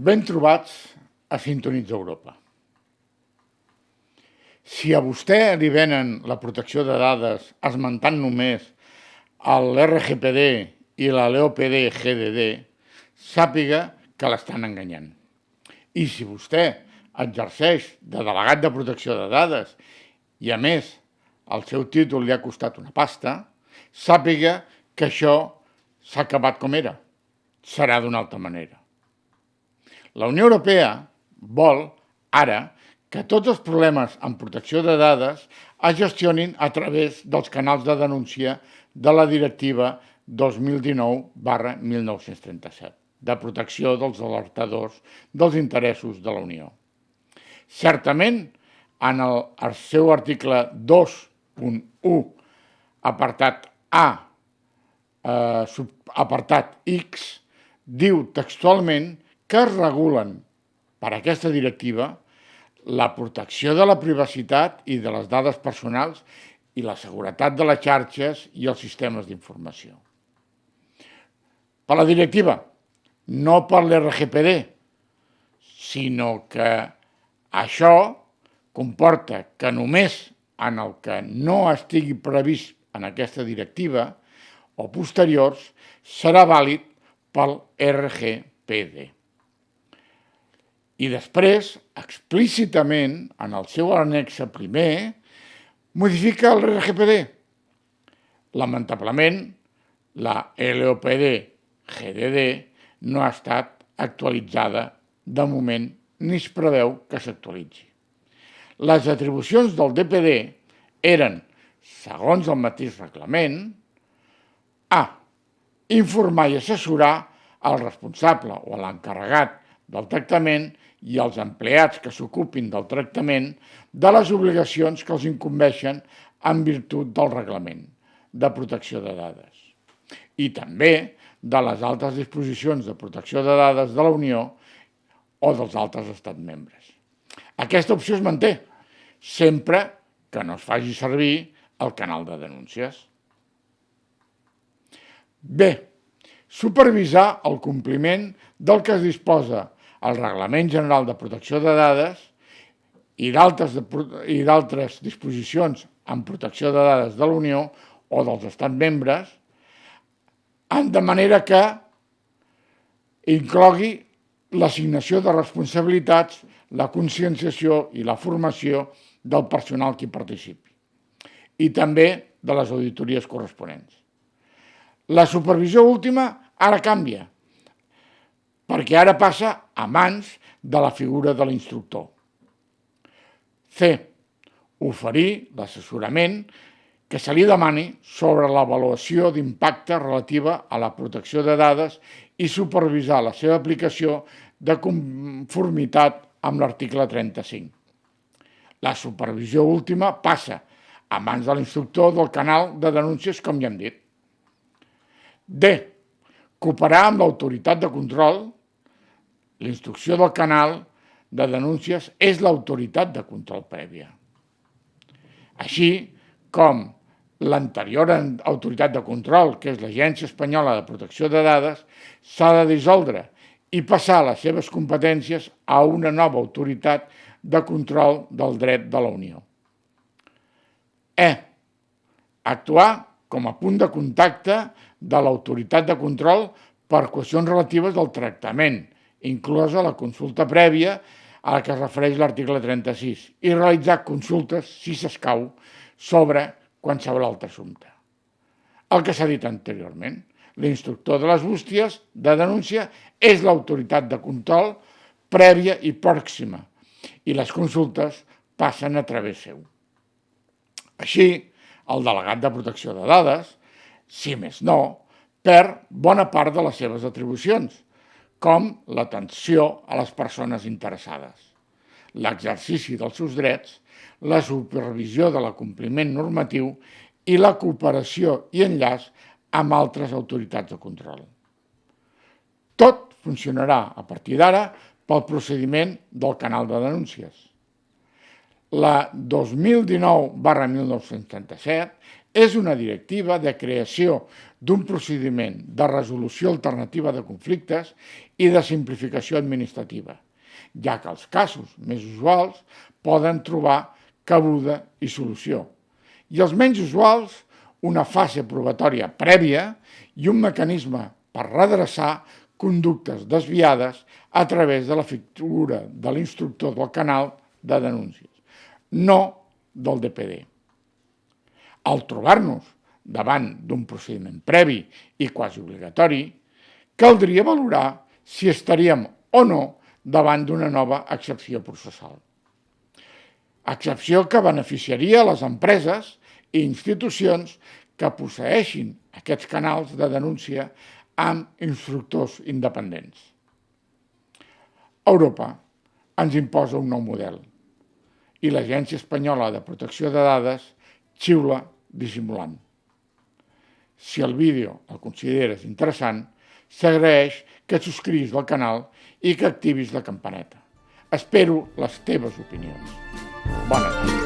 Ben trobats a Sintonitza Europa. Si a vostè li venen la protecció de dades esmentant només l'RGPD i la LEOPD-GDD, sàpiga que l'estan enganyant. I si vostè exerceix de delegat de protecció de dades i, a més, el seu títol li ha costat una pasta, sàpiga que això s'ha acabat com era. Serà d'una altra manera. La Unió Europea vol, ara, que tots els problemes amb protecció de dades es gestionin a través dels canals de denúncia de la Directiva 2019/1937, de protecció dels alertadors dels interessos de la Unió. Certament, en el seu article 2.1, apartat A, apartat X, diu textualment que es regulen per aquesta directiva la protecció de la privacitat i de les dades personals i la seguretat de les xarxes i els sistemes d'informació. Per la directiva, no per l'RGPD, sinó que això comporta que només en el que no estigui previst en aquesta directiva o posteriors serà vàlid pel RGPD. I després, explícitament, en el seu annexe primer, modifica el RGPD. Lamentablement, la LEOPD-GDD no ha estat actualitzada de moment ni es preveu que s'actualitzi. Les atribucions del DPD eren, segons el mateix reglament, A. Informar i assessorar el responsable o l'encarregat del tractament i els empleats que s'ocupin del tractament de les obligacions que els incumbeixen en virtut del reglament de protecció de dades i també de les altres disposicions de protecció de dades de la Unió o dels altres estats membres. Aquesta opció es manté, sempre que no es faci servir el canal de denúncies. B. Supervisar el compliment del que es disposa el Reglament General de Protecció de Dades i d'altres disposicions en protecció de dades de la Unió o dels estats membres, de manera que inclogui l'assignació de responsabilitats, la conscienciació i la formació del personal que hi participi i també de les auditories corresponents. La supervisió última ara canvia, perquè ara passa a mans de la figura de l'instructor. C. Oferir l'assessorament que se li demani sobre l'avaluació d'impacte relativa a la protecció de dades i supervisar la seva aplicació de conformitat amb l'article 35. La supervisió última passa a mans de l'instructor del canal de denúncies, com ja hem dit. D. Cooperar amb l'autoritat de control. L'instrucció del canal de denúncies és l'autoritat de control prèvia. Així com l'anterior autoritat de control, que és l'Agència Espanyola de Protecció de Dades, s'ha de dissoldre i passar les seves competències a una nova autoritat de control del dret de la Unió. E. Actuar com a punt de contacte de l'autoritat de control per qüestions relatives al tractament, inclosa la consulta prèvia a la que es refereix l'article 36, i realitzar consultes, si s'escau, sobre qualsevol altre assumpte. El que s'ha dit anteriorment, l'instructor de les bústies de denúncia és l'autoritat de control prèvia i pròxima, i les consultes passen a través seu. Així, el delegat de protecció de dades, si més no, perd bona part de les seves atribucions, com l'atenció a les persones interessades, l'exercici dels seus drets, la supervisió de l'acompliment normatiu i la cooperació i enllaç amb altres autoritats de control. Tot funcionarà a partir d'ara pel procediment del canal de denúncies. La 2019/1937 És una directiva de creació d'un procediment de resolució alternativa de conflictes i de simplificació administrativa, ja que els casos més usuals poden trobar cabuda i solució, i els menys usuals una fase probatòria prèvia i un mecanisme per redreçar conductes desviades a través de la figura de l'instructor del canal de denúncies, no del DPD. Al trobar-nos davant d'un procediment previ i quasi obligatori, caldria valorar si estaríem o no davant d'una nova excepció processal. Excepció que beneficiaria les empreses i institucions que posseeixin aquests canals de denúncia amb instructors independents. Europa ens imposa un nou model i l'Agència Espanyola de Protecció de Dades xiula dissimulant. Si el vídeo el consideres interessant, s'agraeix que et subscriguis al canal i que activis la campaneta. Espero les teves opinions. Bona nit.